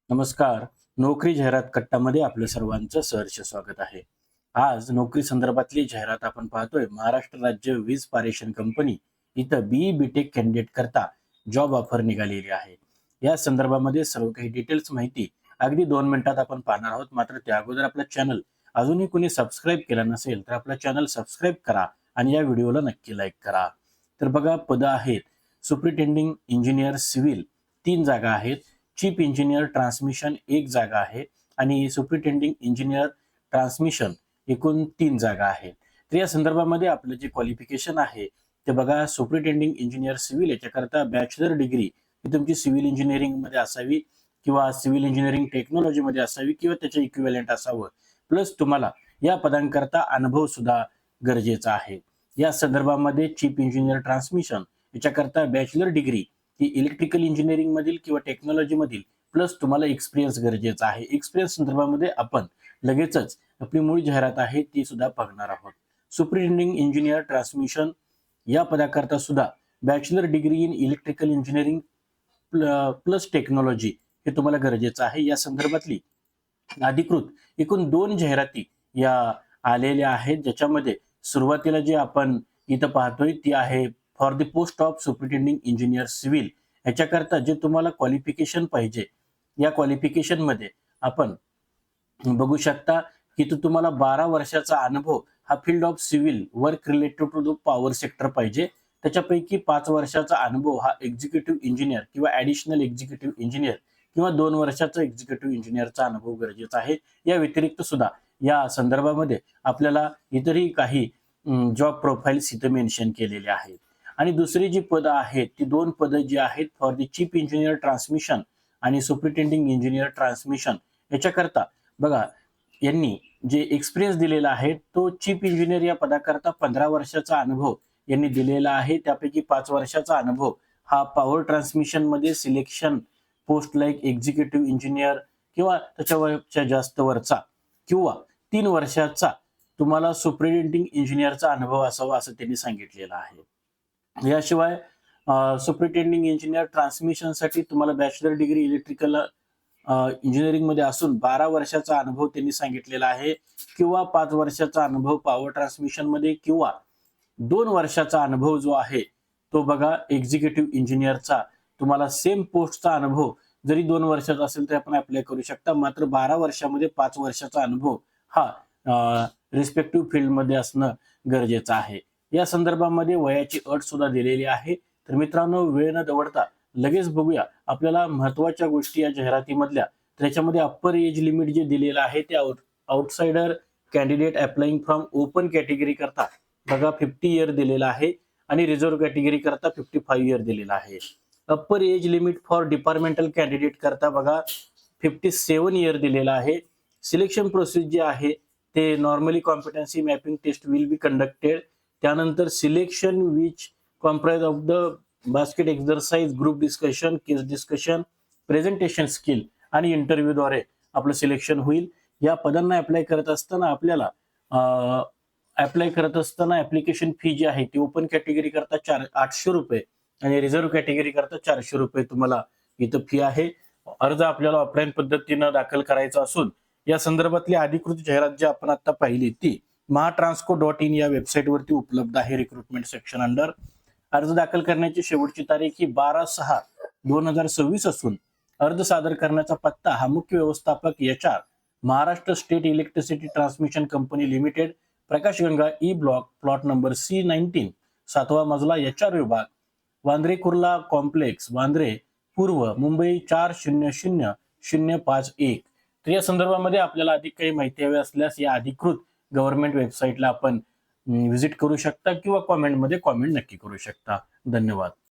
नमस्कार. नोकरी जाहिरात कट्टामध्ये आपलं सर्वांचं सहर्ष स्वागत आहे. आज नोकरी संदर्भातली जाहिरात आपण पाहतोय. महाराष्ट्र राज्य वीज पारेषण कंपनी इथं BE-BTech कॅन्डिडेट करता जॉब ऑफर निघालेली आहे. या संदर्भामध्ये सर्व काही डिटेल्स माहिती अगदी 2 मिनिटात आपण पाहणार आहोत. मात्र त्या अगोदर आपला चॅनल अजूनही कोणी सबस्क्राईब केला नसेल तर आपला चॅनल सबस्क्राईब करा आणि या व्हिडिओला नक्की लाईक करा. तर बघा, पदं आहेत सुपरिटेंडिंग इंजिनियर सिव्हिल 3 जागा आहेत. चीफ इंजिनियर ट्रान्समिशन 1 जागा आहे आणि सुपरिटेंडिंग इंजिनियर ट्रान्समिशन एकूण 3 जागा आहेत. तर या संदर्भामध्ये आपलं जे क्वालिफिकेशन आहे ते बघा, सुपरिटेंडिंग इंजिनियर सिव्हिल याच्याकरता बॅचलर डिग्री ही तुमची सिव्हिल इंजिनिअरिंग मध्ये असावी किंवा सिव्हिल इंजिनिअरिंग टेक्नॉलॉजी मध्ये असावी किंवा त्याच्या इक्विव्हॅलंट असावं. प्लस तुम्हाला या पदांकरता अनुभव सुद्धा गरजेचा आहे. या संदर्भामध्ये चीफ इंजिनियर ट्रान्समिशन याच्याकरता बॅचलर डिग्री ही इलेक्ट्रिकल इंजिनिअरिंग मधील किंवा टेक्नॉलॉजी मधील प्लस तुम्हाला एक्सपिरियन्स गरजेचा आहे. एक्सपिरियन्स संदर्भामध्ये आपण लगेचच आपली मूळ जाहिरात आहे ती सुद्धा बघणार आहोत. सुपरिटेंडिंग इंजिनियर ट्रान्समिशन या पदाकरता सुद्धा bachelor degree in electrical engineering plus technology हे तुम्हाला गरजेचं आहे. या संदर्भातली अधिकृत एकूण 2 जाहिराती या आलेल्या आहेत, ज्याच्यामध्ये सुरुवातीला जे आपण इथं पाहतोय ती आहे for the post of superintending engineer civil. याच्याकरता जे तुम्हाला क्वालिफिकेशन पाहिजे, या क्वालिफिकेशन मध्ये आपण बघू शकता की तुम्हाला 12 वर्षाचा अनुभव हा field of civil work related to the power sector पाहिजे. त्याच्यापैकी 5 वर्षाचा अनुभव हा एक्झिक्युटिव्ह इंजिनियर किंवा ऍडिशनल एक्झिक्युटिव्ह इंजिनियर किंवा 2 वर्षाचा एक्झिक्युटिव्ह इंजिनियरचा अनुभव गरजेचा आहे. या व्यतिरिक्त सुद्धा या संदर्भामध्ये आपल्याला इतरही काही जॉब प्रोफाईल्स इथे मेन्शन केलेले आहेत. आणि दुसरी जी पदं आहेत ती 2 पदं जी आहेत for the chief engineer transmission आणि सुपरिटेंडिंग इंजिनियर ट्रान्समिशन याच्याकरता बघा, यांनी जे एक्सपिरियन्स दिलेला आहे तो चीफ इंजिनियर या पदाकरता 15 वर्षाचा अनुभव यांनी दिलेला आहे. त्यापैकी 5 वर्षाचा अनुभव हा पॉवर ट्रान्समिशन मध्ये selection post like executive engineer किंवा त्याच्यावरच्या जास्त वरचा किंवा 3 वर्षाचा तुम्हाला सुपरिटेंडिंग इंजिनियरचा अनुभव असावा असं त्यांनी सांगितलेलं आहे. याशिवाय सुपरिटेंडिंग इंजिनियर ट्रान्समिशन साठी तुम्हाला बॅचलर डिग्री इलेक्ट्रिकल इंजिनिअरिंग मध्ये असून 12 वर्षाचा अनुभव त्यांनी सांगितलेला आहे किंवा 5 वर्षाचा अनुभव पॉवर ट्रान्समिशन मध्ये किंवा 2 वर्षाचा अनुभव जो आहे तो बघा एक्झिक्युटिव्ह इंजिनियरचा. तुम्हाला सेम पोस्टचा अनुभव जरी 2 वर्षाचा असेल तर आपण अप्लाय करू शकता. मात्र 12 वर्षामध्ये 5 वर्षाचा अनुभव हा रिस्पेक्टिव्ह फील्ड मध्ये असणं गरजेचं आहे. या संदर्भामध्ये वयाची अट सुद्धा दिलेली आहे. तर मित्रांनो, वेळ न दवडता लगेच बघूया आपल्याला महत्वाच्या गोष्टी या जाहिरातीमधल्या. त्याच्यामध्ये अप्पर एज लिमिट जे दिलेलं आहे ते outsider candidate applying from open category करता बघा 50 इयर दिलेला आहे आणि रिझर्व्ह कॅटेगरी करता 55 इयर दिलेला आहे. Upper age limit for departmental candidate करता बघा 57 इयर दिलेला आहे. सिलेक्शन प्रोसेस जे आहे ते normally competency mapping test will be conducted. त्यानंतर selection which comprise of the basket exercise, group discussion, case discussion, presentation skill आणि इंटरव्ह्यूद्वारे आपलं सिलेक्शन होईल. या पदांना अप्लाय करत असताना ऍप्लिकेशन फी जी आहे ती ओपन कॅटेगरी करता 800 रुपये आणि रिझर्व्ह कॅटेगरी करता 400 रुपये तुम्हाला इथं फी आहे. अर्ज आपल्याला ऑफलाईन पद्धतीनं दाखल करायचा असून या संदर्भातली अधिकृत जाहिरात जी आपण आता पाहिली ती mahatransco.in या वेबसाईटवरती उपलब्ध आहे रिक्रुटमेंट सेक्शन अंडर. अर्ज दाखल करण्याची शेवटची तारीख ही 12/6/2026 असून अर्ज सादर करण्याचा पत्ता हा मुख्य व्यवस्थापक HR, Maharashtra state electricity transmission company limited, Prakashganga E block, plot number C19, 7वा मजला, HR विभाग, वांद्रे कुर्ला कॉम्प्लेक्स, वांद्रे पूर्व, मुंबई 400051. तर या संदर्भामध्ये आपल्याला अधिक काही माहिती हवी असल्यास या अधिकृत गव्हर्नमेंट वेबसाईटला आपण व्हिजिट करू शकता किंवा कॉमेंटमध्ये कॉमेंट नक्की करू शकता. धन्यवाद.